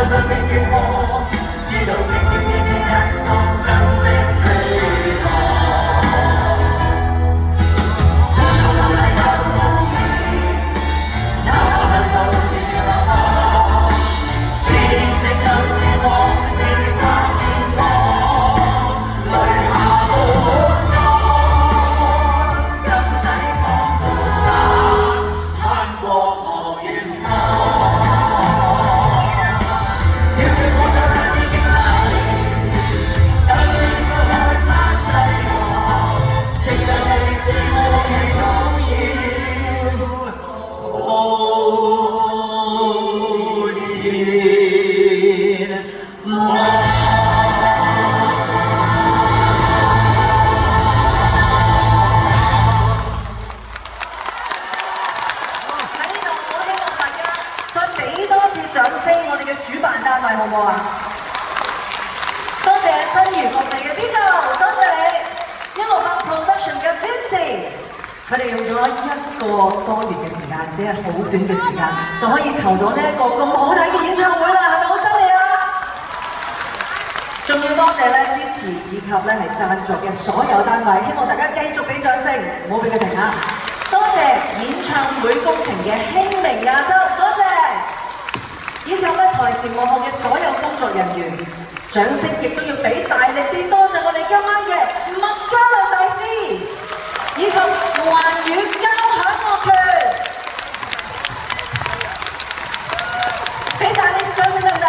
不必叫我，知道聽見你嘅一個新的希望。苦楚無奈又無言，哪怕很多年流汗，前程盡期望，只怕見我淚下無岸，今抵抗高山，攀過無遠方。小小火災不必驚喜，等你復開返西岸，直到你知我期早已無前望。掌聲，我哋嘅主辦單位好唔好啊？多謝新娛國際嘅 Vito， 多謝你168 Production 嘅 Vincy， 佢哋用咗1個多月嘅時間，只係好短嘅時間就可以籌到呢一個咁好睇嘅演唱會啦，係咪好犀利啊？仲要多謝咧支持以及咧係贊助嘅所有單位，希望大家繼續俾掌聲，唔好俾佢停啊！多謝演唱會工程嘅興明亞洲，多謝。以及咧台前幕後嘅所有工作人員，掌聲亦都要俾大力啲，多謝我哋今晚嘅麥嘉良大師，以及環宇交響樂團，俾大力啲掌聲得唔得？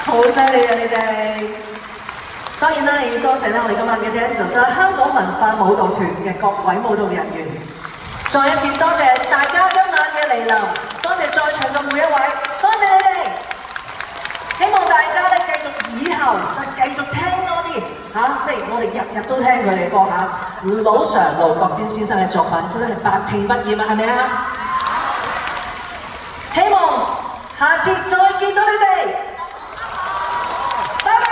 好犀利啊你哋！當然啦，亦要多謝咧我哋今晚嘅 dancers 啦，香港文化舞蹈團嘅各位舞蹈人員。再一次多謝大家今晚嘅嚟臨，多謝在場嘅每一位，多謝你哋！希望大家咧繼續以後再繼續聽多啲即係我哋日日都聽佢哋嘅歌老常盧國沾先生嘅作品真係百聽不厭啊，係咪啊？希望下次再見到你哋，拜拜！